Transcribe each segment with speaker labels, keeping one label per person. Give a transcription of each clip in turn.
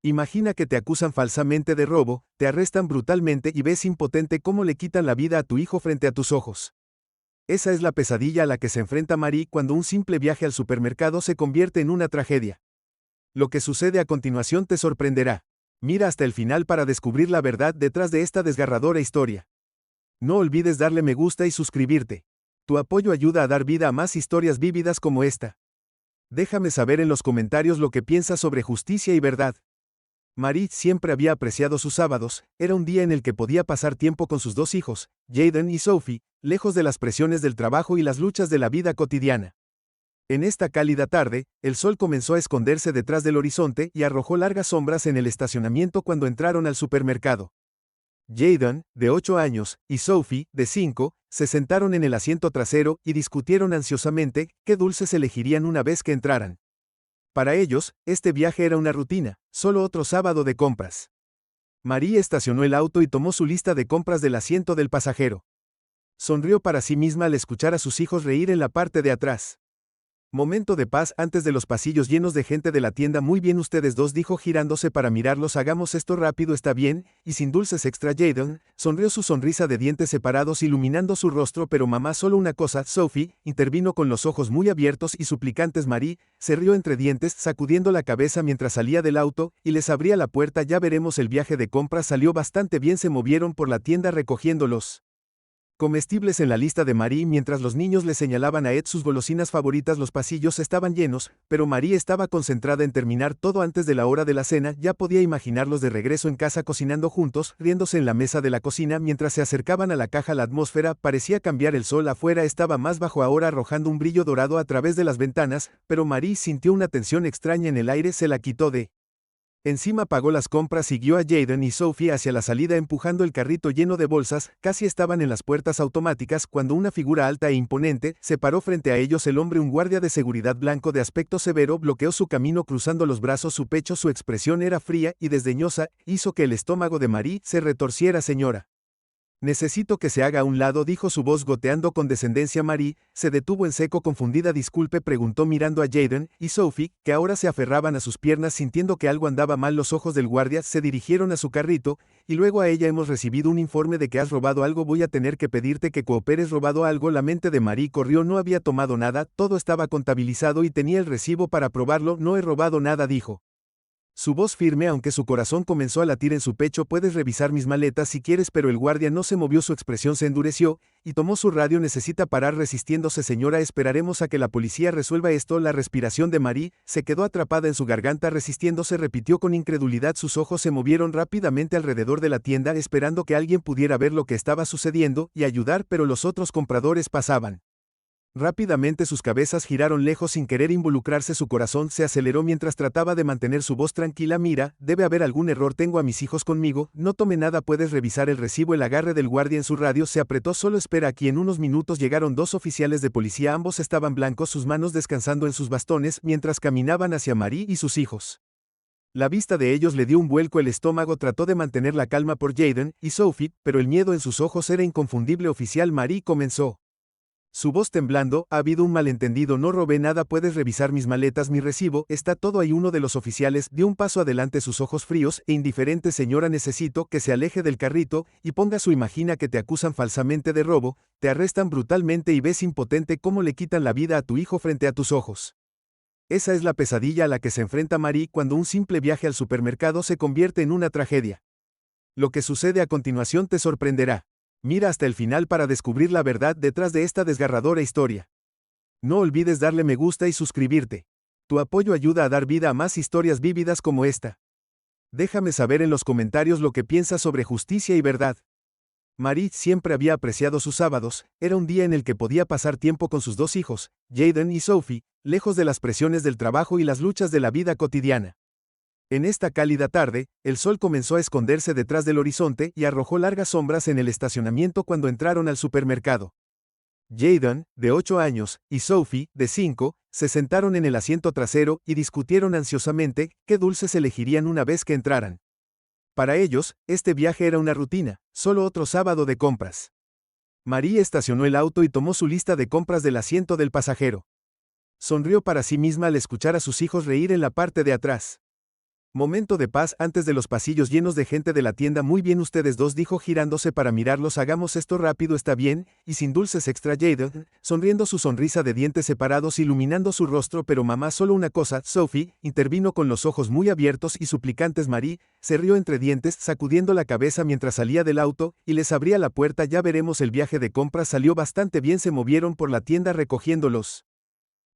Speaker 1: Imagina que te acusan falsamente de robo, te arrestan brutalmente y ves impotente cómo le quitan la vida a tu hijo frente a tus ojos. Esa es la pesadilla a la que se enfrenta Marie cuando un simple viaje al supermercado se convierte en una tragedia. Lo que sucede a continuación te sorprenderá. Mira hasta el final para descubrir la verdad detrás de esta desgarradora historia. No olvides darle me gusta y suscribirte. Tu apoyo ayuda a dar vida a más historias vívidas como esta. Déjame saber en los comentarios lo que piensas sobre justicia y verdad. Marie siempre había apreciado sus sábados, era un día en el que podía pasar tiempo con sus dos hijos, Jaden y Sophie, lejos de las presiones del trabajo y las luchas de la vida cotidiana. En esta cálida tarde, el sol comenzó a esconderse detrás del horizonte y arrojó largas sombras en el estacionamiento cuando entraron al supermercado. Jaden, de 8 años, y Sophie, de 5, se sentaron en el asiento trasero y discutieron ansiosamente qué dulces elegirían una vez que entraran. Para ellos, este viaje era una rutina, solo otro sábado de compras. Marie estacionó el auto y tomó su lista de compras del asiento del pasajero. Sonrió para sí misma al escuchar a sus hijos reír en la parte de atrás. Momento de paz antes de los pasillos llenos de gente de la tienda. Muy bien ustedes dos, dijo girándose para mirarlos. Hagamos esto rápido, está bien, y sin dulces extra. Jaden sonrió, su sonrisa de dientes separados iluminando su rostro. Pero mamá, solo una cosa. Sophie intervino con los ojos muy abiertos y suplicantes. Marie se rió entre dientes, sacudiendo la cabeza mientras salía del auto y les abría la puerta. Ya veremos, el viaje de compras salió bastante bien. Se movieron por la tienda recogiéndolos comestibles en la lista de Marie mientras los niños le señalaban a Ed sus golosinas favoritas. Los pasillos estaban llenos, pero Marie estaba concentrada en terminar todo antes de la hora de la cena. Ya podía imaginarlos de regreso en casa cocinando juntos, riéndose en la mesa de la cocina mientras se acercaban a la caja. La atmósfera parecía cambiar, el sol afuera estaba más bajo ahora, arrojando un brillo dorado a través de las ventanas, pero Marie sintió una tensión extraña en el aire. Se la quitó de encima, pagó las compras y guió a Jaden y Sophie hacia la salida empujando el carrito lleno de bolsas. Casi estaban en las puertas automáticas cuando una figura alta e imponente se paró frente a ellos. El hombre, un guardia de seguridad blanco de aspecto severo, bloqueó su camino cruzando los brazos. Su pecho, su expresión era fría y desdeñosa, hizo que el estómago de Marie se retorciera. Señora, necesito que se haga a un lado, dijo su voz goteando con descendencia. Marie se detuvo en seco, confundida. Disculpe, preguntó mirando a Jaden y Sophie, que ahora se aferraban a sus piernas sintiendo que algo andaba mal. Los ojos del guardia se dirigieron a su carrito, y luego a ella. Hemos recibido un informe de que has robado algo. Voy a tener que pedirte que cooperes. ¿Robado algo? La mente de Marie corrió. No había tomado nada, todo estaba contabilizado y tenía el recibo para probarlo. No he robado nada, dijo. Su voz firme, aunque su corazón comenzó a latir en su pecho. Puedes revisar mis maletas si quieres, pero el guardia no se movió. Su expresión se endureció, y tomó su radio. Necesita parar resistiéndose. Señora, esperaremos a que la policía resuelva esto. La respiración de Marie se quedó atrapada en su garganta. Resistiéndose, repitió con incredulidad. Sus ojos se movieron rápidamente alrededor de la tienda, esperando que alguien pudiera ver lo que estaba sucediendo y ayudar, pero los otros compradores pasaban. Rápidamente sus cabezas giraron lejos sin querer involucrarse. Su corazón se aceleró mientras trataba de mantener su voz tranquila. Mira, debe haber algún error. Tengo a mis hijos conmigo, no tome nada. Puedes revisar el recibo. El agarre del guardia en su radio se apretó. Solo espera aquí. En unos minutos llegaron dos oficiales de policía. Ambos estaban blancos, sus manos descansando en sus bastones mientras caminaban hacia Marie y sus hijos. La vista de ellos le dio un vuelco el estómago. Trató de mantener la calma por Jaden y Sophie, pero el miedo en sus ojos era inconfundible. Oficial, Marie comenzó, su voz temblando, ha habido un malentendido. No robé nada. Puedes revisar mis maletas, mi recibo, está todo ahí. Uno de los oficiales dio un paso adelante, sus ojos fríos e indiferentes. Señora, necesito que se aleje del carrito y ponga su. Imagina que te acusan falsamente de robo, te arrestan brutalmente y ves impotente cómo le quitan la vida a tu hijo frente a tus ojos. Esa es la pesadilla a la que se enfrenta Marie cuando un simple viaje al supermercado se convierte en una tragedia. Lo que sucede a continuación te sorprenderá. Mira hasta el final para descubrir la verdad detrás de esta desgarradora historia. No olvides darle me gusta y suscribirte. Tu apoyo ayuda a dar vida a más historias vívidas como esta. Déjame saber en los comentarios lo que piensas sobre justicia y verdad. Marie siempre había apreciado sus sábados, era un día en el que podía pasar tiempo con sus dos hijos, Jaden y Sophie, lejos de las presiones del trabajo y las luchas de la vida cotidiana. En esta cálida tarde, el sol comenzó a esconderse detrás del horizonte y arrojó largas sombras en el estacionamiento cuando entraron al supermercado. Jaden, de 8 años, y Sophie, de 5, se sentaron en el asiento trasero y discutieron ansiosamente qué dulces elegirían una vez que entraran. Para ellos, este viaje era una rutina, solo otro sábado de compras. Marie estacionó el auto y tomó su lista de compras del asiento del pasajero. Sonrió para sí misma al escuchar a sus hijos reír en la parte de atrás. Momento de paz antes de los pasillos llenos de gente de la tienda. Muy bien ustedes dos, dijo girándose para mirarlos. Hagamos esto rápido, está bien, y sin dulces extra. Jaden, sonriendo, su sonrisa de dientes separados iluminando su rostro. Pero mamá, solo una cosa. Sophie intervino con los ojos muy abiertos y suplicantes. Marie se rió entre dientes, sacudiendo la cabeza mientras salía del auto, y les abría la puerta. Ya veremos, el viaje de compras salió bastante bien. Se movieron por la tienda recogiéndolos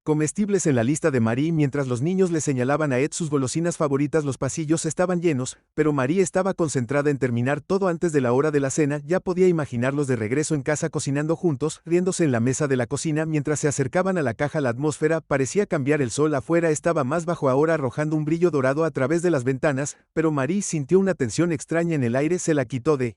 Speaker 1: comestibles en la lista de Marie mientras los niños le señalaban a Ed sus golosinas favoritas. Los pasillos estaban llenos, pero Marie estaba concentrada en terminar todo antes de la hora de la cena. Ya podía imaginarlos de regreso en casa cocinando juntos, riéndose en la mesa de la cocina mientras se acercaban a la caja. La atmósfera parecía cambiar. El sol afuera estaba más bajo ahora, arrojando un brillo dorado a través de las ventanas, pero Marie sintió una tensión extraña en el aire. Se la quitó de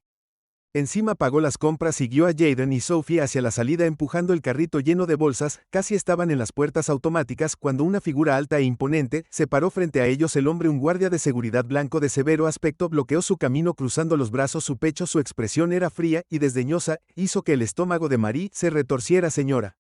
Speaker 1: encima, pagó las compras, siguió a Jaden y Sophie hacia la salida empujando el carrito lleno de bolsas. Casi estaban en las puertas automáticas cuando una figura alta e imponente se paró frente a ellos. El hombre, un guardia de seguridad blanco de severo aspecto, bloqueó su camino cruzando los brazos. Su pecho, su expresión era fría y desdeñosa, hizo que el estómago de Marie se retorciera. Señora,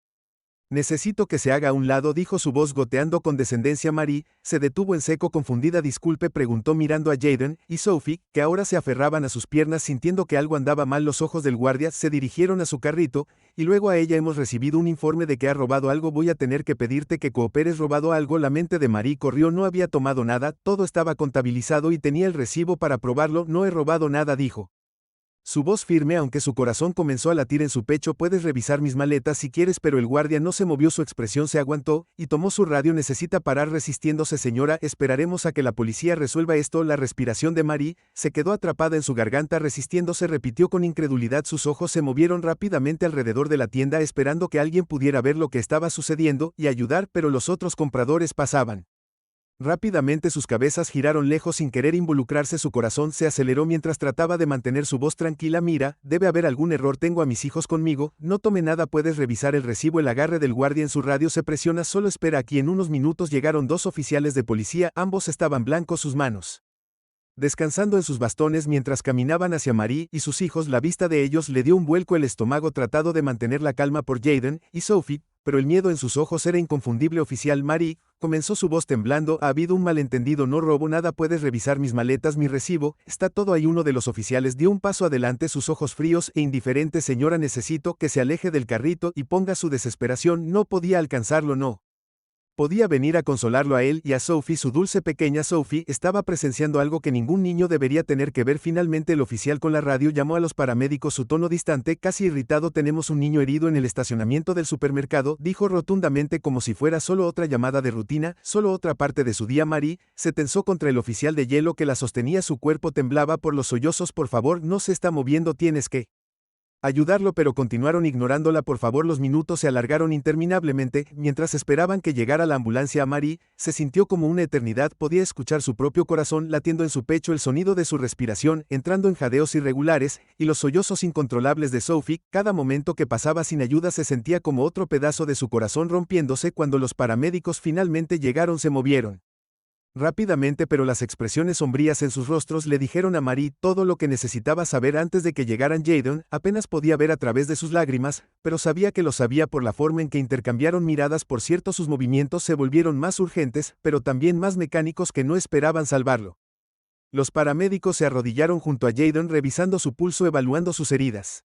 Speaker 1: necesito que se haga a un lado, dijo su voz goteando con descendencia. Marie se detuvo en seco, confundida. Disculpe, preguntó mirando a Jaden y Sophie, que ahora se aferraban a sus piernas sintiendo que algo andaba mal. Los ojos del guardia se dirigieron a su carrito, y luego a ella. Hemos recibido un informe de que ha robado algo. Voy a tener que pedirte que cooperes. ¿Robado algo? La mente de Marie corrió. No había tomado nada, todo estaba contabilizado y tenía el recibo para probarlo. No he robado nada, dijo. Su voz firme, aunque su corazón comenzó a latir en su pecho. Puedes revisar mis maletas si quieres, pero el guardia no se movió. Su expresión se aguantó, y tomó su radio. Necesita parar resistiéndose. Señora, esperaremos a que la policía resuelva esto. La respiración de Marie se quedó atrapada en su garganta. Resistiéndose, repitió con incredulidad. Sus ojos se movieron rápidamente alrededor de la tienda esperando que alguien pudiera ver lo que estaba sucediendo y ayudar, pero los otros compradores pasaban. Rápidamente sus cabezas giraron lejos sin querer involucrarse. Su corazón se aceleró mientras trataba de mantener su voz tranquila. Mira, debe haber algún error. Tengo a mis hijos conmigo, no tome nada. Puedes revisar el recibo. El agarre del guardia en su radio se presiona. Solo espera aquí. En unos minutos llegaron dos oficiales de policía. Ambos estaban blancos, sus manos descansando en sus bastones mientras caminaban hacia Marie y sus hijos. La vista de ellos le dio un vuelco el estómago. Tratado de mantener la calma por Jaden y Sophie, pero el miedo en sus ojos era inconfundible. Oficial, Marie, comenzó su voz temblando, ha habido un malentendido. No robo nada. Puedes revisar mis maletas, mi recibo, está todo ahí. Uno de los oficiales dio un paso adelante, sus ojos fríos e indiferentes. Señora, necesito que se aleje del carrito y ponga su desesperación. No podía alcanzarlo, no podía venir a consolarlo a él y a Sophie. Su dulce pequeña Sophie estaba presenciando algo que ningún niño debería tener que ver. Finalmente el oficial con la radio llamó a los paramédicos, su tono distante, casi irritado. Tenemos un niño herido en el estacionamiento del supermercado, dijo rotundamente, como si fuera solo otra llamada de rutina, solo otra parte de su día. Marie se tensó contra el oficial de hielo que la sostenía. Su cuerpo temblaba por los sollozos. Por favor, no se está moviendo, tienes que ayudarlo, pero continuaron ignorándola. Por favor. Los minutos se alargaron interminablemente, mientras esperaban que llegara la ambulancia. A Marie se sintió como una eternidad. Podía escuchar su propio corazón latiendo en su pecho, el sonido de su respiración entrando en jadeos irregulares, y los sollozos incontrolables de Sophie. Cada momento que pasaba sin ayuda se sentía como otro pedazo de su corazón rompiéndose. Cuando los paramédicos finalmente llegaron, se movieron rápidamente, pero las expresiones sombrías en sus rostros le dijeron a Marie todo lo que necesitaba saber antes de que llegaran. Jaden apenas podía ver a través de sus lágrimas, pero sabía que lo sabía por la forma en que intercambiaron miradas. Por cierto, sus movimientos se volvieron más urgentes, pero también más mecánicos. Que no esperaban salvarlo. Los paramédicos se arrodillaron junto a Jaden revisando su pulso, evaluando sus heridas.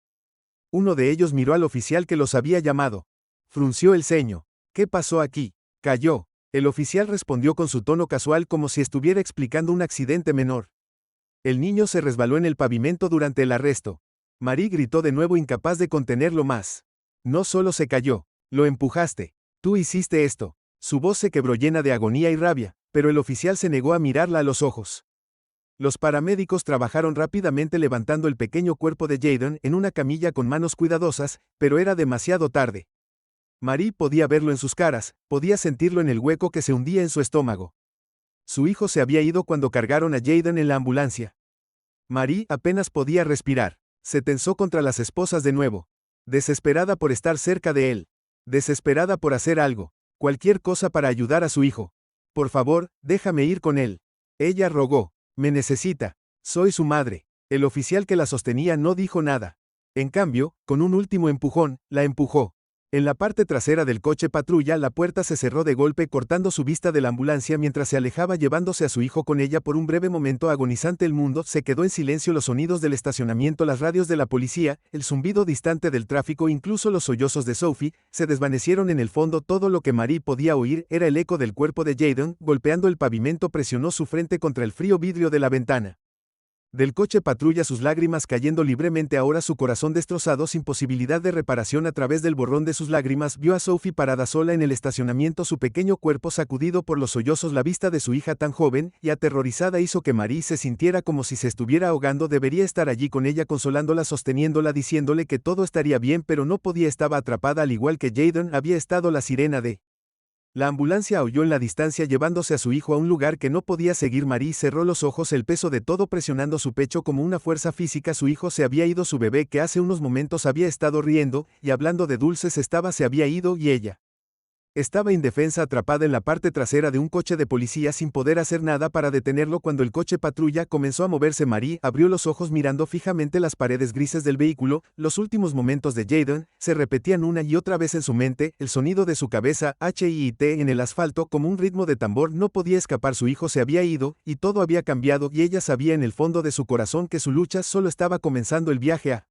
Speaker 1: Uno de ellos miró al oficial que los había llamado. Frunció el ceño. ¿Qué pasó aquí? Cayó. El oficial respondió con su tono casual, como si estuviera explicando un accidente menor. El niño se resbaló en el pavimento durante el arresto. Marie gritó de nuevo, incapaz de contenerlo más. No solo se cayó, lo empujaste. Tú hiciste esto. Su voz se quebró llena de agonía y rabia, pero el oficial se negó a mirarla a los ojos. Los paramédicos trabajaron rápidamente levantando el pequeño cuerpo de Jaden en una camilla con manos cuidadosas, pero era demasiado tarde. Marie podía verlo en sus caras, podía sentirlo en el hueco que se hundía en su estómago. Su hijo se había ido cuando cargaron a Jaden en la ambulancia. Marie apenas podía respirar. Se tensó contra las esposas de nuevo. Desesperada por estar cerca de él. Desesperada por hacer algo. Cualquier cosa para ayudar a su hijo. Por favor, déjame ir con él. Ella rogó. Me necesita. Soy su madre. El oficial que la sostenía no dijo nada. En cambio, con un último empujón, la empujó. En la parte trasera del coche patrulla, la puerta se cerró de golpe cortando su vista de la ambulancia mientras se alejaba llevándose a su hijo con ella por un breve momento agonizante. El mundo se quedó en silencio, los sonidos del estacionamiento, las radios de la policía, el zumbido distante del tráfico, incluso los sollozos de Sophie, se desvanecieron en el fondo. Todo lo que Marie podía oír era el eco del cuerpo de Jayden, golpeando el pavimento. Presionó su frente contra el frío vidrio de la ventana del coche patrulla, sus lágrimas cayendo libremente, ahora su corazón destrozado sin posibilidad de reparación. A través del borrón de sus lágrimas vio a Sophie parada sola en el estacionamiento, su pequeño cuerpo sacudido por los sollozos. La vista de su hija tan joven y aterrorizada hizo que Marie se sintiera como si se estuviera ahogando. Debería estar allí con ella, consolándola, sosteniéndola, diciéndole que todo estaría bien, pero no podía. Estaba atrapada al igual que Jayden había estado. La sirena de la ambulancia aulló en la distancia llevándose a su hijo a un lugar que no podía seguir. Marie cerró los ojos, el peso de todo presionando su pecho como una fuerza física. Su hijo se había ido, su bebé que hace unos momentos había estado riendo y hablando de dulces se había ido, y ella estaba indefensa, atrapada en la parte trasera de un coche de policía sin poder hacer nada para detenerlo. Cuando el coche patrulla comenzó a moverse, Marie abrió los ojos mirando fijamente las paredes grises del vehículo. Los últimos momentos de Jayden se repetían una y otra vez en su mente, el sonido de su cabeza, HIT en el asfalto como un ritmo de tambor. No podía escapar, su hijo se había ido, y todo había cambiado, y ella sabía en el fondo de su corazón que su lucha solo estaba comenzando. El viaje a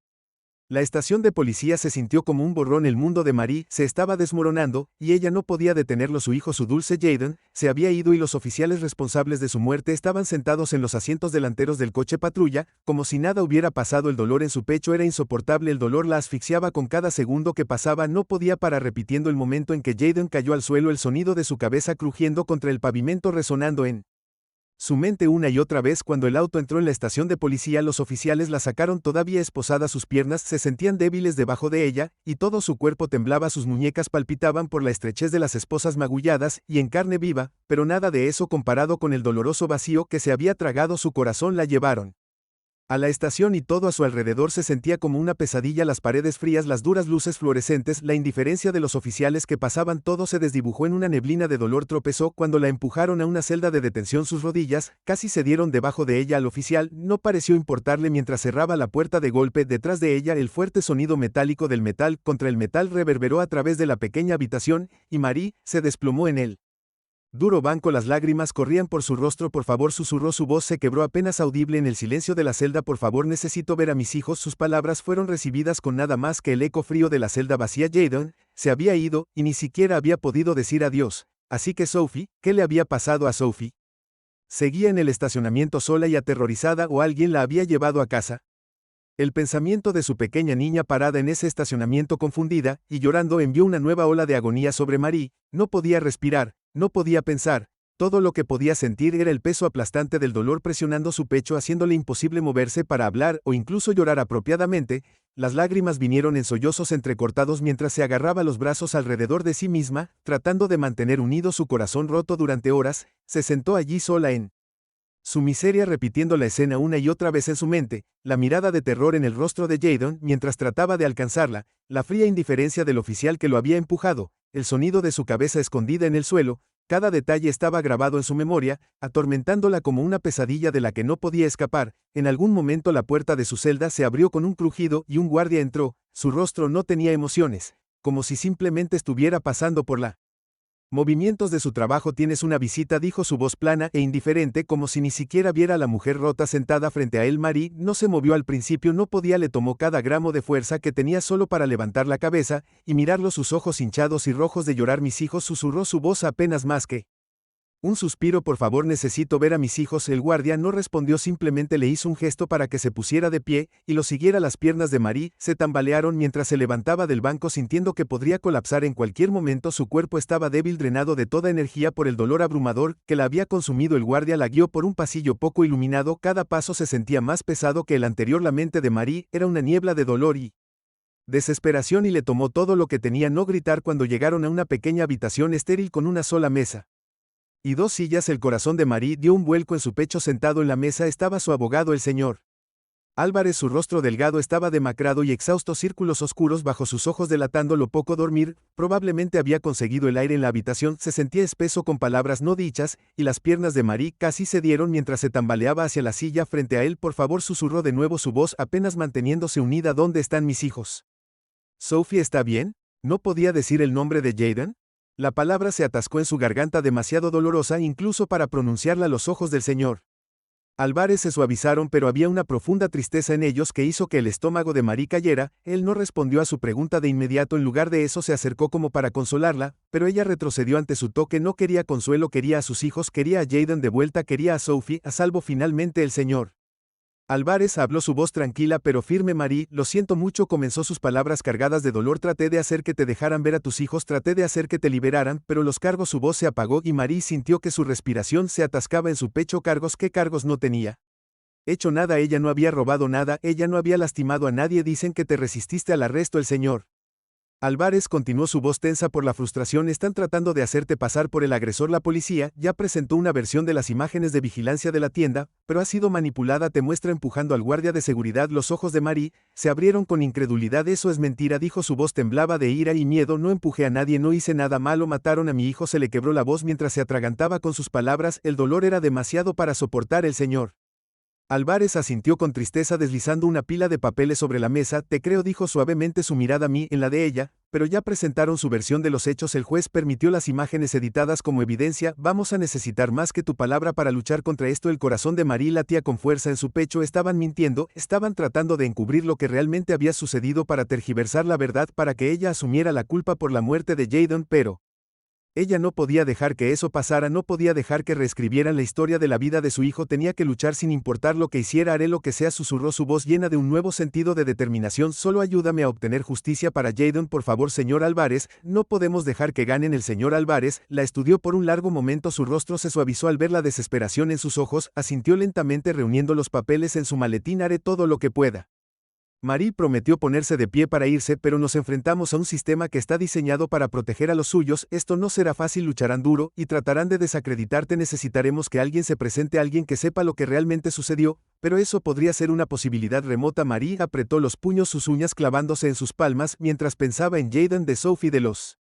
Speaker 1: la estación de policía se sintió como un borrón. El mundo de Marie se estaba desmoronando, y ella no podía detenerlo. Su hijo, su dulce Jayden, se había ido, y los oficiales responsables de su muerte estaban sentados en los asientos delanteros del coche patrulla, como si nada hubiera pasado. El dolor en su pecho era insoportable, el dolor la asfixiaba con cada segundo que pasaba. No podía parar, repitiendo el momento en que Jayden cayó al suelo, el sonido de su cabeza crujiendo contra el pavimento resonando en su mente una y otra vez. Cuando el auto entró en la estación de policía, los oficiales la sacaron todavía esposada. Sus piernas se sentían débiles debajo de ella, y todo su cuerpo temblaba. Sus muñecas palpitaban por la estrechez de las esposas magulladas y en carne viva, pero nada de eso comparado con el doloroso vacío que se había tragado su corazón. La llevaron a la estación y todo a su alrededor se sentía como una pesadilla. Las paredes frías, las duras luces fluorescentes, la indiferencia de los oficiales que pasaban, todo se desdibujó en una neblina de dolor. Tropezó cuando la empujaron a una celda de detención. Sus rodillas casi cedieron debajo de ella. Al oficial no pareció importarle mientras cerraba la puerta de golpe detrás de ella. El fuerte sonido metálico del metal contra el metal reverberó a través de la pequeña habitación, y Marie se desplomó en él. Duro banco, las lágrimas corrían por su rostro. Por favor, susurró, su voz se quebró apenas audible en el silencio de la celda. Por favor, necesito ver a mis hijos. Sus palabras fueron recibidas con nada más que el eco frío de la celda vacía. Jayden se había ido, y ni siquiera había podido decir adiós. Así que Sophie, ¿qué le había pasado a Sophie? Seguía en el estacionamiento sola y aterrorizada, o alguien la había llevado a casa. El pensamiento de su pequeña niña parada en ese estacionamiento confundida y llorando envió una nueva ola de agonía sobre Marie. No podía respirar, no podía pensar. Todo lo que podía sentir era el peso aplastante del dolor presionando su pecho, haciéndole imposible moverse para hablar o incluso llorar apropiadamente. Las lágrimas vinieron en sollozos entrecortados mientras se agarraba los brazos alrededor de sí misma, tratando de mantener unido su corazón roto durante horas. Se sentó allí sola en su miseria, repitiendo la escena una y otra vez en su mente, la mirada de terror en el rostro de Jayden mientras trataba de alcanzarla, la fría indiferencia del oficial que lo había empujado, el sonido de su cabeza escondida en el suelo. Cada detalle estaba grabado en su memoria, atormentándola como una pesadilla de la que no podía escapar. En algún momento la puerta de su celda se abrió con un crujido y un guardia entró. Su rostro no tenía emociones, como si simplemente estuviera pasando por la movimientos de su trabajo. Tienes una visita, dijo su voz plana e indiferente, como si ni siquiera viera a la mujer rota sentada frente a él. Marie no se movió al principio, no podía, le tomó cada gramo de fuerza que tenía solo para levantar la cabeza y mirarlo, sus ojos hinchados y rojos de llorar. Mis hijos, susurró, su voz apenas más que un suspiro. Por favor, necesito ver a mis hijos. El guardia no respondió, simplemente le hizo un gesto para que se pusiera de pie y lo siguiera. Las piernas de Marie se tambalearon mientras se levantaba del banco, sintiendo que podría colapsar en cualquier momento. Su cuerpo estaba débil, drenado de toda energía por el dolor abrumador que la había consumido. El guardia la guió por un pasillo poco iluminado, cada paso se sentía más pesado que el anterior. La mente de Marie era una niebla de dolor y desesperación, y le tomó todo lo que tenía no gritar cuando llegaron a una pequeña habitación estéril con una sola mesa y dos sillas. El corazón de Marie dio un vuelco en su pecho. Sentado en la mesa estaba su abogado, el señor Álvarez. Su rostro delgado estaba demacrado y exhausto, círculos oscuros bajo sus ojos delatando lo poco dormir. Probablemente había conseguido el aire en la habitación. Se sentía espeso con palabras no dichas, y las piernas de Marie casi cedieron mientras se tambaleaba hacia la silla frente a él. Por favor, susurró de nuevo, su voz apenas manteniéndose unida. ¿Dónde están mis hijos? ¿Sophie está bien? ¿No podía decir el nombre de Jaden? La palabra se atascó en su garganta demasiado dolorosa incluso para pronunciarla a los ojos del señor. Álvarez se suavizaron, pero había una profunda tristeza en ellos que hizo que el estómago de Marie cayera. Él no respondió a su pregunta de inmediato, en lugar de eso se acercó como para consolarla, pero ella retrocedió ante su toque. No quería consuelo, quería a sus hijos, quería a Jaden de vuelta, quería a Sophie, a salvo finalmente el señor. Álvarez habló, su voz tranquila pero firme. Marie, lo siento mucho, comenzó sus palabras cargadas de dolor. Traté de hacer que te dejaran ver a tus hijos, traté de hacer que te liberaran, pero los cargos. Su voz se apagó y Marie sintió que su respiración se atascaba en su pecho. ¿Cargos? ¿Qué cargos? No tenía hecho nada, ella no había robado nada, ella no había lastimado a nadie. Dicen que te resististe al arresto. El señor Álvarez continuó, su voz tensa por la frustración. Están tratando de hacerte pasar por el agresor. La policía ya presentó una versión de las imágenes de vigilancia de la tienda, pero ha sido manipulada. Te muestra empujando al guardia de seguridad. Los ojos de Marie se abrieron con incredulidad. Eso es mentira, dijo, su voz temblaba de ira y miedo. No empujé a nadie, no hice nada malo, mataron a mi hijo. Se le quebró la voz mientras se atragantaba con sus palabras. El dolor era demasiado para soportar. El señor Álvarez asintió con tristeza, deslizando una pila de papeles sobre la mesa. Te creo, dijo suavemente, su mirada a mí en la de ella, pero ya presentaron su versión de los hechos. El juez permitió las imágenes editadas como evidencia. Vamos a necesitar más que tu palabra para luchar contra esto. El corazón de Marie latía con fuerza en su pecho. Estaban mintiendo, estaban tratando de encubrir lo que realmente había sucedido para tergiversar la verdad, para que ella asumiera la culpa por la muerte de Jaden, pero ella no podía dejar que eso pasara, no podía dejar que reescribieran la historia de la vida de su hijo. Tenía que luchar sin importar lo que hiciera. Haré lo que sea, susurró, su voz llena de un nuevo sentido de determinación. Solo ayúdame a obtener justicia para Jaden, por favor, señor Álvarez. No podemos dejar que ganen. El señor Álvarez la estudió por un largo momento. Su rostro se suavizó al ver la desesperación en sus ojos. Asintió lentamente, reuniendo los papeles en su maletín. Haré todo lo que pueda. Marie prometió ponerse de pie para irse, pero nos enfrentamos a un sistema que está diseñado para proteger a los suyos. Esto no será fácil, lucharán duro y tratarán de desacreditarte. Necesitaremos que alguien se presente, alguien que sepa lo que realmente sucedió, pero eso podría ser una posibilidad remota. Marie apretó los puños, sus uñas clavándose en sus palmas, mientras pensaba en Jaden, de Sophie, de los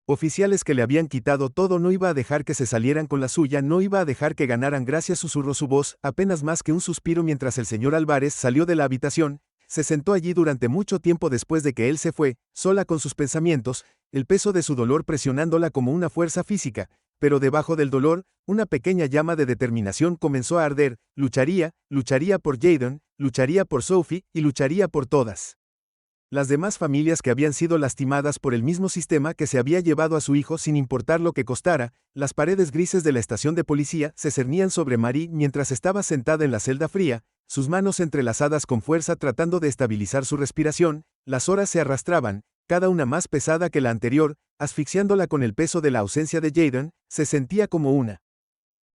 Speaker 1: oficiales que le habían quitado todo. No iba a dejar que se salieran con la suya, no iba a dejar que ganaran. Gracias, susurró, su voz apenas más que un suspiro, mientras el señor Álvarez salió de la habitación. Se sentó allí durante mucho tiempo después de que él se fue, sola con sus pensamientos, el peso de su dolor presionándola como una fuerza física, pero debajo del dolor, una pequeña llama de determinación comenzó a arder. Lucharía por Jaden, lucharía por Sophie y lucharía por todas las demás familias que habían sido lastimadas por el mismo sistema que se había llevado a su hijo sin importar lo que costara. Las paredes grises de la estación de policía se cernían sobre Marie mientras estaba sentada en la celda fría, sus manos entrelazadas con fuerza tratando de estabilizar su respiración. Las horas se arrastraban, cada una más pesada que la anterior, asfixiándola con el peso de la ausencia de Jaden. Se sentía como una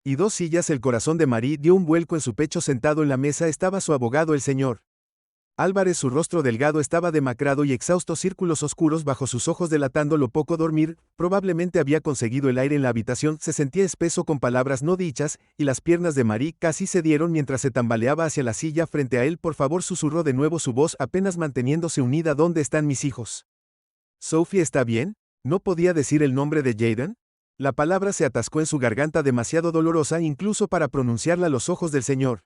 Speaker 1: y dos sillas. El corazón de Marie dio un vuelco en su pecho. Sentado en la mesa estaba su abogado, el señor Álvarez. Su rostro delgado estaba demacrado y exhausto, círculos oscuros bajo sus ojos delatando lo poco dormir. Probablemente había conseguido el aire en la habitación. Se sentía espeso con palabras no dichas, y las piernas de Marie casi cedieron mientras se tambaleaba hacia la silla frente a él. Por favor, susurró de nuevo, su voz apenas manteniéndose unida. ¿Dónde están mis hijos? ¿Sophie está bien? ¿No podía decir el nombre de Jaden? La palabra se atascó en su garganta demasiado dolorosa incluso para pronunciarla. Los ojos del señor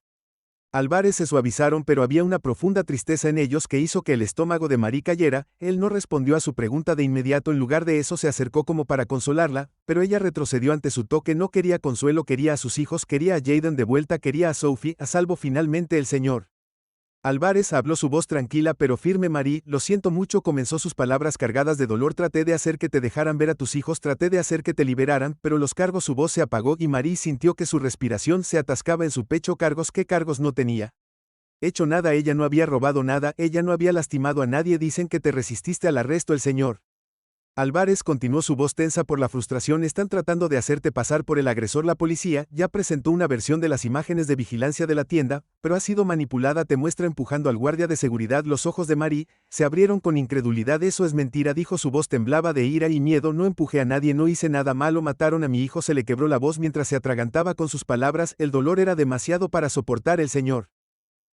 Speaker 1: Álvarez se suavizaron, pero había una profunda tristeza en ellos que hizo que el estómago de Marie cayera. Él no respondió a su pregunta de inmediato, en lugar de eso se acercó como para consolarla, pero ella retrocedió ante su toque. No quería consuelo, quería a sus hijos, quería a Jaden de vuelta, quería a Sophie, a salvo finalmente el señor Álvarez habló, su voz tranquila pero firme. Marie, lo siento mucho, comenzó sus palabras cargadas de dolor. Traté de hacer que te dejaran ver a tus hijos, traté de hacer que te liberaran, pero los cargos. Su voz se apagó y Marie sintió que su respiración se atascaba en su pecho. ¿Cargos? ¿Qué cargos? No tenía hecho nada, ella no había robado nada, ella no había lastimado a nadie. Dicen que te resististe al arresto. El señor Álvarez continuó, su voz tensa por la frustración. Están tratando de hacerte pasar por el agresor. La policía ya presentó una versión de las imágenes de vigilancia de la tienda, pero ha sido manipulada. Te muestra empujando al guardia de seguridad. Los ojos de Marie se abrieron con incredulidad. Eso es mentira, dijo, su voz temblaba de ira y miedo. No empujé a nadie, no hice nada malo, mataron a mi hijo. Se le quebró la voz mientras se atragantaba con sus palabras. El dolor era demasiado para soportar. El señor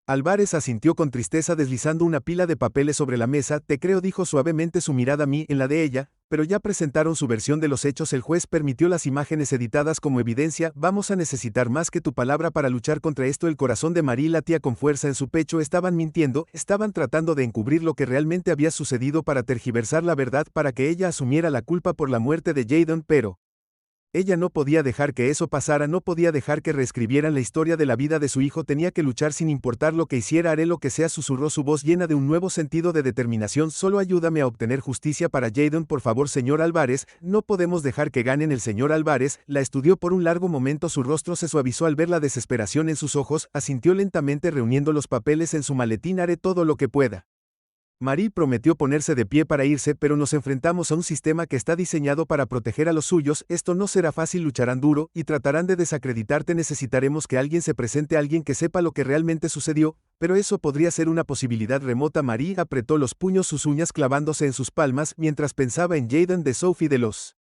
Speaker 1: Álvarez asintió con tristeza deslizando una pila de papeles sobre la mesa. Te creo, dijo suavemente, su mirada a mí en la de ella, pero ya presentaron su versión de los hechos. El juez permitió las imágenes editadas como evidencia. Vamos a necesitar más que tu palabra para luchar contra esto. El corazón de Marie latía con fuerza en su pecho. Estaban mintiendo, estaban tratando de encubrir lo que realmente había sucedido para tergiversar la verdad, para que ella asumiera la culpa por la muerte de Jayden, pero ella no podía dejar que eso pasara, no podía dejar que reescribieran la historia de la vida de su hijo. Tenía que luchar sin importar lo que hiciera. Haré lo que sea, susurró, su voz llena de un nuevo sentido de determinación. Solo ayúdame a obtener justicia para Jayden, por favor, señor Álvarez. No podemos dejar que ganen. El señor Álvarez la estudió por un largo momento. Su rostro se suavizó al ver la desesperación en sus ojos. Asintió lentamente reuniendo los papeles en su maletín. Haré todo lo que pueda. Marie prometió ponerse de pie para irse, pero nos enfrentamos a un sistema que está diseñado para proteger a los suyos. Esto no será fácil, lucharán duro y tratarán de desacreditarte. Necesitaremos que alguien se presente, alguien que sepa lo que realmente sucedió, pero eso podría ser una posibilidad remota. Marie apretó los puños, sus uñas clavándose en sus palmas, mientras pensaba en Jayden, de Sophie, de los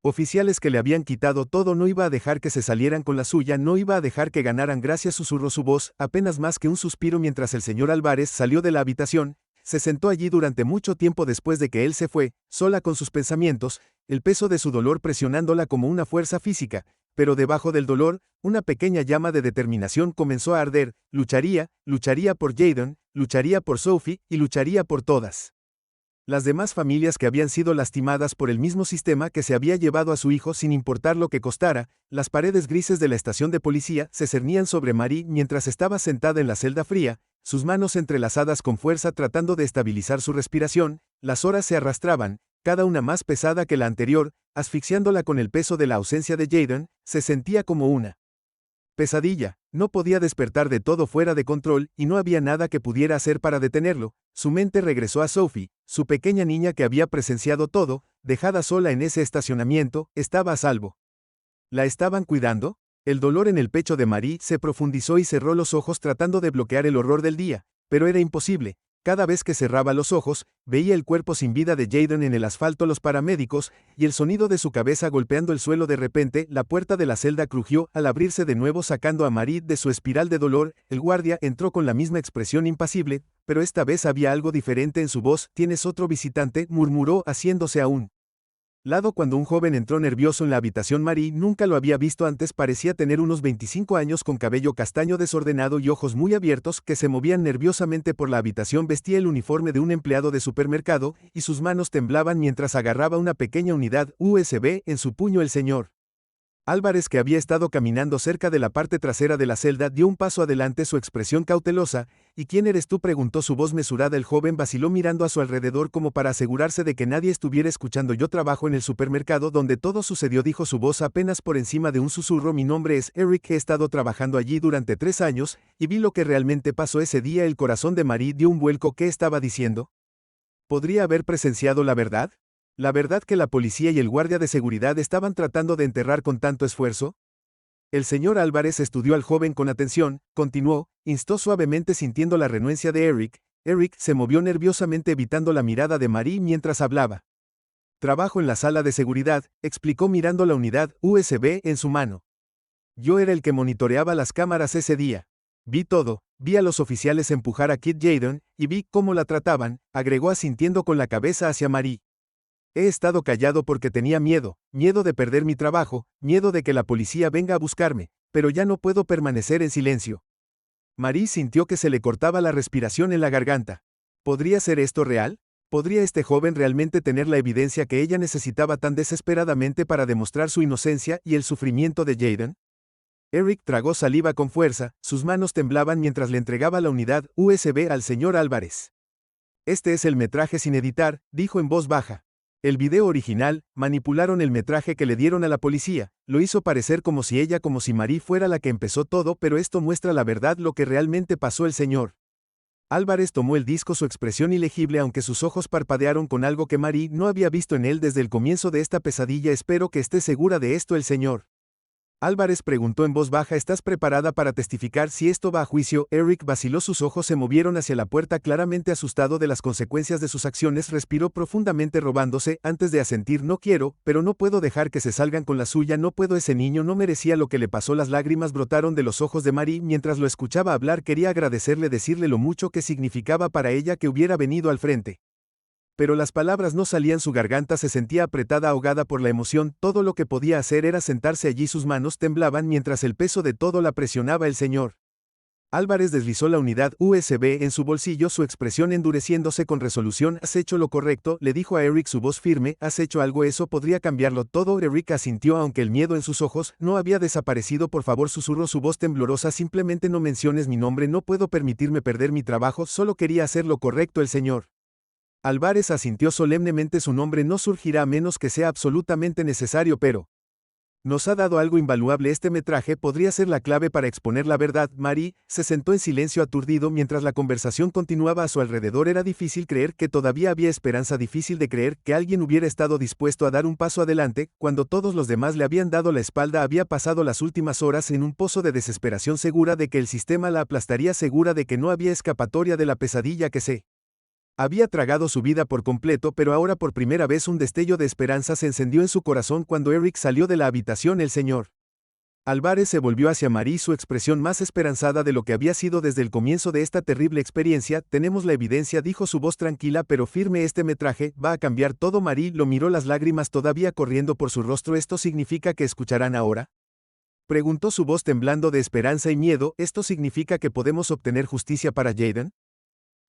Speaker 1: oficiales que le habían quitado todo. No iba a dejar que se salieran con la suya, no iba a dejar que ganaran. Gracias, susurró su voz, apenas más que un suspiro, mientras el señor Álvarez salió de la habitación. Se sentó allí durante mucho tiempo después de que él se fue, sola con sus pensamientos, el peso de su dolor presionándola como una fuerza física, pero debajo del dolor, una pequeña llama de determinación comenzó a arder. Lucharía por Jayden, lucharía por Sophie y lucharía por todas las demás familias que habían sido lastimadas por el mismo sistema que se había llevado a su hijo sin importar lo que costara. Las paredes grises de la estación de policía se cernían sobre Marie mientras estaba sentada en la celda fría, sus manos entrelazadas con fuerza tratando de estabilizar su respiración. Las horas se arrastraban, cada una más pesada que la anterior, asfixiándola con el peso de la ausencia de Jayden. Se sentía como una pesadilla, no podía despertar, de todo fuera de control, y no había nada que pudiera hacer para detenerlo. Su mente regresó a Sophie, su pequeña niña que había presenciado todo, dejada sola en ese estacionamiento. Estaba a salvo. ¿La estaban cuidando? El dolor en el pecho de Marie se profundizó y cerró los ojos tratando de bloquear el horror del día, pero era imposible. Cada vez que cerraba los ojos, veía el cuerpo sin vida de Jayden en el asfalto, los paramédicos, y el sonido de su cabeza golpeando el suelo. De repente, la puerta de la celda crujió al abrirse de nuevo, sacando a Marie de su espiral de dolor. El guardia entró con la misma expresión impasible, pero esta vez había algo diferente en su voz. ¿Tienes otro visitante?, murmuró, haciéndose a un lado cuando un joven entró nervioso en la habitación. Marie nunca lo había visto antes. Parecía tener unos 25 años, con cabello castaño desordenado y ojos muy abiertos que se movían nerviosamente por la habitación. Vestía el uniforme de un empleado de supermercado, y sus manos temblaban mientras agarraba una pequeña unidad USB en su puño. El señor Álvarez, que había estado caminando cerca de la parte trasera de la celda, dio un paso adelante, su expresión cautelosa. ¿Y quién eres tú?, preguntó, su voz mesurada. El joven vaciló mirando a su alrededor como para asegurarse de que nadie estuviera escuchando. Yo trabajo en el supermercado donde todo sucedió, dijo su voz apenas por encima de un susurro. Mi nombre es Eric, he estado trabajando allí durante 3 años, y vi lo que realmente pasó ese día. El corazón de Marie dio un vuelco. ¿Qué estaba diciendo? ¿Podría haber presenciado la verdad? ¿La verdad que la policía y el guardia de seguridad estaban tratando de enterrar con tanto esfuerzo? El señor Álvarez estudió al joven con atención, continuó, instó suavemente sintiendo la renuencia de Eric. Eric se movió nerviosamente evitando la mirada de Marie mientras hablaba. Trabajo en la sala de seguridad, explicó mirando la unidad USB en su mano. Yo era el que monitoreaba las cámaras ese día. Vi todo, vi a los oficiales empujar a Kit Jayden, y vi cómo la trataban, agregó asintiendo con la cabeza hacia Marie. He estado callado porque tenía miedo de perder mi trabajo, miedo de que la policía venga a buscarme, pero ya no puedo permanecer en silencio. Marie sintió que se le cortaba la respiración en la garganta. ¿Podría ser esto real? ¿Podría este joven realmente tener la evidencia que ella necesitaba tan desesperadamente para demostrar su inocencia y el sufrimiento de Jayden? Eric tragó saliva con fuerza, sus manos temblaban mientras le entregaba la unidad USB al señor Álvarez. Este es el metraje sin editar, dijo en voz baja. El video original, manipularon el metraje que le dieron a la policía, lo hizo parecer como si Marie fuera la que empezó todo, pero esto muestra la verdad, lo que realmente pasó. El señor Álvarez tomó el disco, su expresión ilegible aunque sus ojos parpadearon con algo que Marie no había visto en él desde el comienzo de esta pesadilla. Espero que esté segura de esto. El señor Álvarez preguntó en voz baja: ¿Estás preparada para testificar si esto va a juicio? Eric vaciló, sus ojos se movieron hacia la puerta, claramente asustado de las consecuencias de sus acciones. Respiró profundamente, robándose, antes de asentir: no quiero, pero no puedo dejar que se salgan con la suya, no puedo, ese niño no merecía lo que le pasó. Las lágrimas brotaron de los ojos de Marie mientras lo escuchaba hablar. Quería agradecerle, decirle lo mucho que significaba para ella que hubiera venido al frente. Pero las palabras no salían, su garganta se sentía apretada, ahogada por la emoción. Todo lo que podía hacer era sentarse allí, sus manos temblaban mientras el peso de todo la presionaba. El señor Álvarez deslizó la unidad USB en su bolsillo, su expresión endureciéndose con resolución. Has hecho lo correcto, le dijo a Eric, su voz firme. Has hecho algo, eso podría cambiarlo todo. Eric asintió, aunque el miedo en sus ojos no había desaparecido. Por favor, susurró su voz temblorosa, simplemente no menciones mi nombre, no puedo permitirme perder mi trabajo, solo quería hacer lo correcto. El señor Álvarez asintió solemnemente, su nombre no surgirá a menos que sea absolutamente necesario, pero nos ha dado algo invaluable. Este metraje podría ser la clave para exponer la verdad. Marie se sentó en silencio aturdido mientras la conversación continuaba a su alrededor. Era difícil creer que todavía había esperanza, difícil de creer que alguien hubiera estado dispuesto a dar un paso adelante, cuando todos los demás le habían dado la espalda. Había pasado las últimas horas en un pozo de desesperación, segura de que el sistema la aplastaría, segura de que no había escapatoria de la pesadilla que se había tragado su vida por completo. Pero ahora, por primera vez, un destello de esperanza se encendió en su corazón cuando Eric salió de la habitación. El señor Álvarez se volvió hacia Marie, su expresión más esperanzada de lo que había sido desde el comienzo de esta terrible experiencia. Tenemos la evidencia, dijo, su voz tranquila pero firme. Este metraje va a cambiar todo. Marie lo miró, las lágrimas todavía corriendo por su rostro. ¿Esto significa que escucharán ahora?, preguntó, su voz temblando de esperanza y miedo. ¿Esto significa que podemos obtener justicia para Jaden?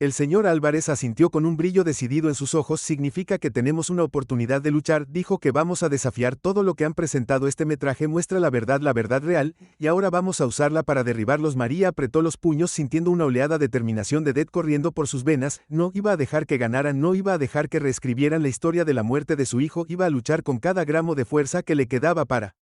Speaker 1: El señor Álvarez asintió con un brillo decidido en sus ojos. Significa que tenemos una oportunidad de luchar, dijo, que vamos a desafiar todo lo que han presentado. Este metraje muestra la verdad real, y ahora vamos a usarla para derribarlos. María apretó los puños, sintiendo una oleada de determinación de corriendo por sus venas. No iba a dejar que ganaran, no iba a dejar que reescribieran la historia de la muerte de su hijo. Iba a luchar con cada gramo de fuerza que le quedaba para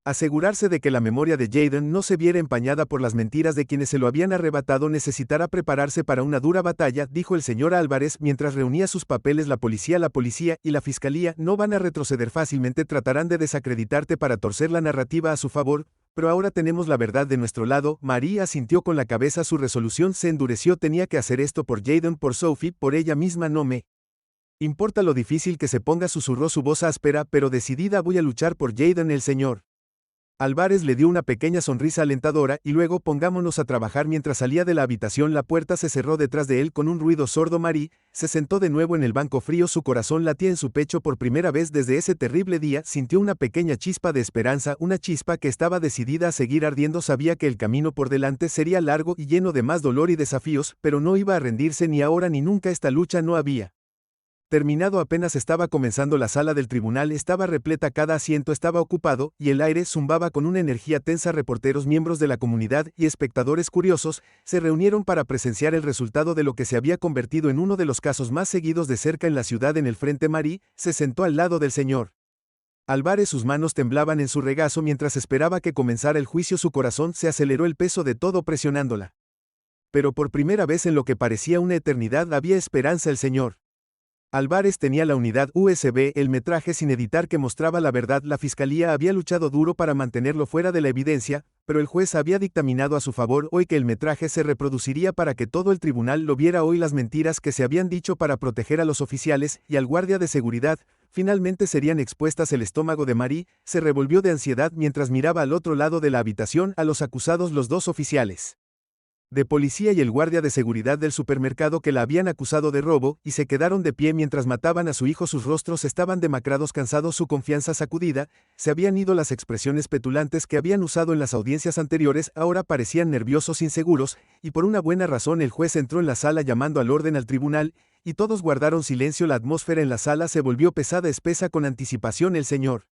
Speaker 1: asegurarse de que la memoria de Jaden no se viera empañada por las mentiras de quienes se lo habían arrebatado. Necesitará prepararse para una dura batalla, dijo el señor Álvarez mientras reunía sus papeles. La policía y la fiscalía no van a retroceder fácilmente, tratarán de desacreditarte para torcer la narrativa a su favor, pero ahora tenemos la verdad de nuestro lado. María asintió con la cabeza, su resolución se endureció. Tenía que hacer esto por Jaden, por Sophie, por ella misma. No me importa lo difícil que se ponga, susurró, su voz áspera pero decidida. Voy a luchar por Jaden. El señor Álvarez le dio una pequeña sonrisa alentadora y luego pongámonos a trabajar. Mientras salía de la habitación, la puerta se cerró detrás de él con un ruido sordo. Marie se sentó de nuevo en el banco frío, su corazón latía en su pecho. Por primera vez desde ese terrible día sintió una pequeña chispa de esperanza, una chispa que estaba decidida a seguir ardiendo. Sabía que el camino por delante sería largo y lleno de más dolor y desafíos, pero no iba a rendirse ni ahora ni nunca. Esta lucha no había terminado, apenas estaba comenzando. La sala del tribunal estaba repleta, cada asiento estaba ocupado, y el aire zumbaba con una energía tensa. Reporteros, miembros de la comunidad y espectadores curiosos se reunieron para presenciar el resultado de lo que se había convertido en uno de los casos más seguidos de cerca en la ciudad. En el frente, Marie se sentó al lado del señor Álvarez, sus manos temblaban en su regazo mientras esperaba que comenzara el juicio. Su corazón se aceleró, el peso de todo presionándola. Pero por primera vez en lo que parecía una eternidad había esperanza. El señor Álvarez tenía la unidad USB, el metraje sin editar que mostraba la verdad. La fiscalía había luchado duro para mantenerlo fuera de la evidencia, pero el juez había dictaminado a su favor hoy que el metraje se reproduciría para que todo el tribunal lo viera hoy. Las mentiras que se habían dicho para proteger a los oficiales y al guardia de seguridad finalmente serían expuestas. El estómago de Marie se revolvió de ansiedad mientras miraba al otro lado de la habitación a los acusados, los dos oficiales de policía y el guardia de seguridad del supermercado que la habían acusado de robo, y se quedaron de pie mientras mataban a su hijo. Sus rostros estaban demacrados, cansados, su confianza sacudida. Se habían ido las expresiones petulantes que habían usado en las audiencias anteriores, ahora parecían nerviosos, inseguros, y por una buena razón. El juez entró en la sala llamando al orden al tribunal, y todos guardaron silencio. La atmósfera en la sala se volvió pesada, espesa con anticipación. El señor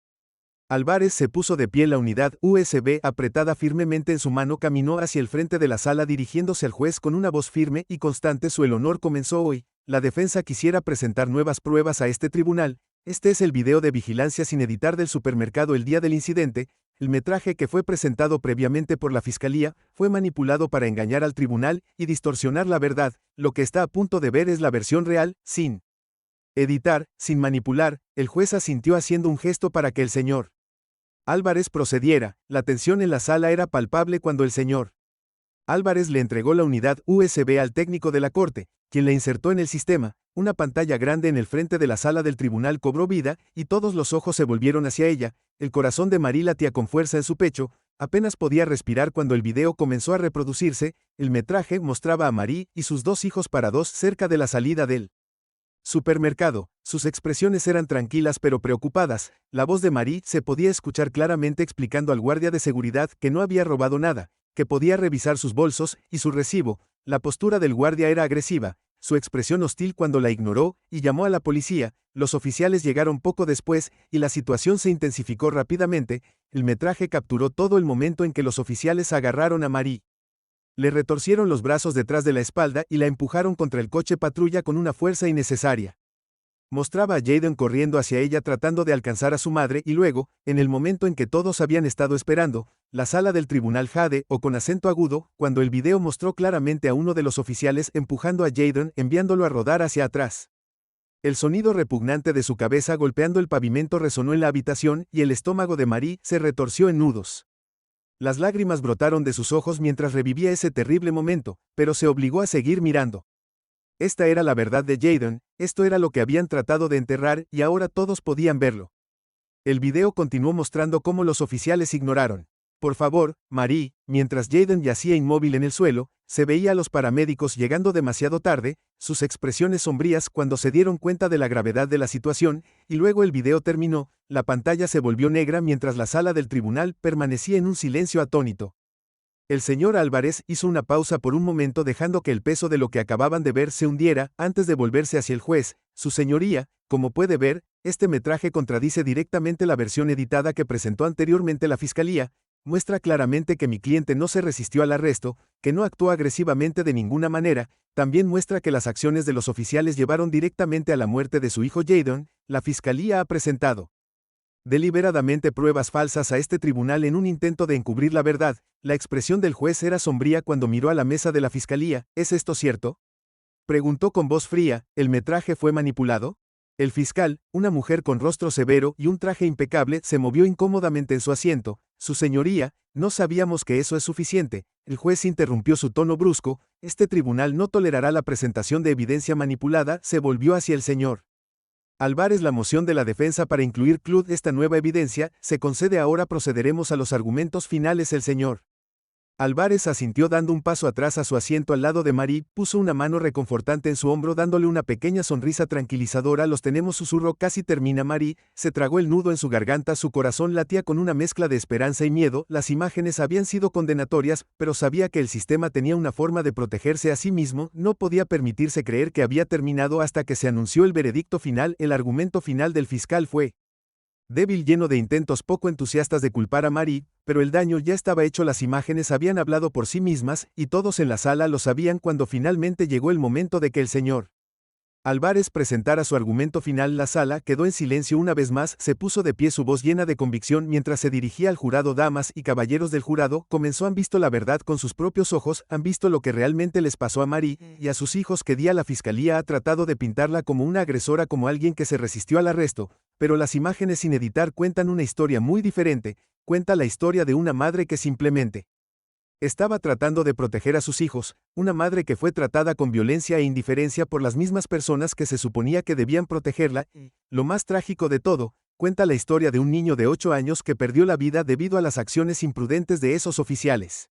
Speaker 1: Álvarez se puso de pie, la unidad USB apretada firmemente en su mano. Caminó hacia el frente de la sala dirigiéndose al juez con una voz firme y constante. El honor comenzó hoy. La defensa quisiera presentar nuevas pruebas a este tribunal. Este es el video de vigilancia sin editar del supermercado el día del incidente. El metraje que fue presentado previamente por la fiscalía fue manipulado para engañar al tribunal y distorsionar la verdad. Lo que está a punto de ver es la versión real, sin editar, sin manipular. El juez asintió haciendo un gesto para que el señor Álvarez procediera. La tensión en la sala era palpable cuando el señor Álvarez le entregó la unidad USB al técnico de la corte, quien la insertó en el sistema. Una pantalla grande en el frente de la sala del tribunal cobró vida, y todos los ojos se volvieron hacia ella. El corazón de Marie latía con fuerza en su pecho, apenas podía respirar cuando el video comenzó a reproducirse. El metraje mostraba a Marie y sus dos hijos parados cerca de la salida del supermercado. Sus expresiones eran tranquilas pero preocupadas. La voz de Marie se podía escuchar claramente explicando al guardia de seguridad que no había robado nada, que podía revisar sus bolsos y su recibo. La postura del guardia era agresiva, su expresión hostil cuando la ignoró y llamó a la policía. Los oficiales llegaron poco después y la situación se intensificó rápidamente. El metraje capturó todo el momento en que los oficiales agarraron a Marie. Le retorcieron los brazos detrás de la espalda y la empujaron contra el coche patrulla con una fuerza innecesaria. Mostraba a Jayden corriendo hacia ella tratando de alcanzar a su madre y luego, en el momento en que todos habían estado esperando, la sala del tribunal jade o con acento agudo, cuando el video mostró claramente a uno de los oficiales empujando a Jayden enviándolo a rodar hacia atrás. El sonido repugnante de su cabeza golpeando el pavimento resonó en la habitación y el estómago de Marie se retorció en nudos. Las lágrimas brotaron de sus ojos mientras revivía ese terrible momento, pero se obligó a seguir mirando. Esta era la verdad de Jayden, esto era lo que habían tratado de enterrar y ahora todos podían verlo. El video continuó mostrando cómo los oficiales ignoraron. Por favor, Marie, mientras Jayden yacía inmóvil en el suelo, se veía a los paramédicos llegando demasiado tarde, sus expresiones sombrías cuando se dieron cuenta de la gravedad de la situación, y luego el video terminó, la pantalla se volvió negra mientras la sala del tribunal permanecía en un silencio atónito. El señor Álvarez hizo una pausa por un momento dejando que el peso de lo que acababan de ver se hundiera antes de volverse hacia el juez. Su señoría, como puede ver, este metraje contradice directamente la versión editada que presentó anteriormente la fiscalía, muestra claramente que mi cliente no se resistió al arresto, que no actuó agresivamente de ninguna manera, también muestra que las acciones de los oficiales llevaron directamente a la muerte de su hijo Jayden. La fiscalía ha presentado deliberadamente pruebas falsas a este tribunal en un intento de encubrir la verdad. La expresión del juez era sombría cuando miró a la mesa de la fiscalía. ¿Es esto cierto?, preguntó con voz fría. ¿El metraje fue manipulado? El fiscal, una mujer con rostro severo y un traje impecable, se movió incómodamente en su asiento. Su señoría, no sabíamos que eso es suficiente. El juez interrumpió su tono brusco. Este tribunal no tolerará la presentación de evidencia manipulada. Se volvió hacia el señor Álvarez. La moción de la defensa para incluir esta nueva evidencia se concede ahora. Procederemos a los argumentos finales. El señor Álvarez asintió dando un paso atrás a su asiento al lado de Marie, puso una mano reconfortante en su hombro dándole una pequeña sonrisa tranquilizadora. Los tenemos, susurró. Casi termina. Marie se tragó el nudo en su garganta, su corazón latía con una mezcla de esperanza y miedo. Las imágenes habían sido condenatorias, pero sabía que el sistema tenía una forma de protegerse a sí mismo. No podía permitirse creer que había terminado hasta que se anunció el veredicto final. El argumento final del fiscal fue débil, lleno de intentos poco entusiastas de culpar a Marie, pero el daño ya estaba hecho. Las imágenes habían hablado por sí mismas, y todos en la sala lo sabían. Cuando finalmente llegó el momento de que el señor Álvarez presentara su argumento final, la sala quedó en silencio una vez más. Se puso de pie, su voz llena de convicción mientras se dirigía al jurado. Damas y caballeros del jurado, comenzó. Han visto la verdad con sus propios ojos, han visto lo que realmente les pasó a Marie y a sus hijos. Que día la fiscalía ha tratado de pintarla como una agresora, como alguien que se resistió al arresto, pero las imágenes sin editar cuentan una historia muy diferente. Cuenta la historia de una madre que simplemente estaba tratando de proteger a sus hijos, una madre que fue tratada con violencia e indiferencia por las mismas personas que se suponía que debían protegerla. Lo más trágico de todo, cuenta la historia de un niño de 8 años que perdió la vida debido a las acciones imprudentes de esos oficiales.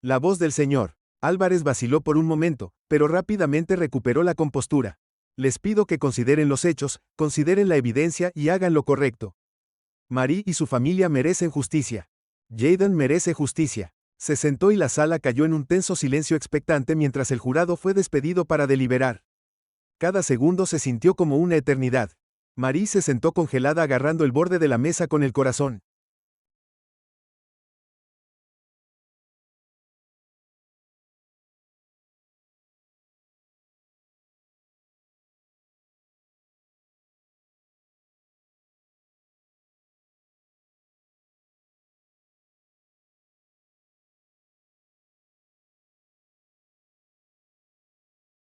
Speaker 1: La voz del señor Álvarez vaciló por un momento, pero rápidamente recuperó la compostura. Les pido que consideren los hechos, consideren la evidencia y hagan lo correcto. Marie y su familia merecen justicia. Jayden merece justicia. Se sentó y la sala cayó en un tenso silencio expectante mientras el jurado fue despedido para deliberar. Cada segundo se sintió como una eternidad. Marie se sentó congelada agarrando el borde de la mesa con el corazón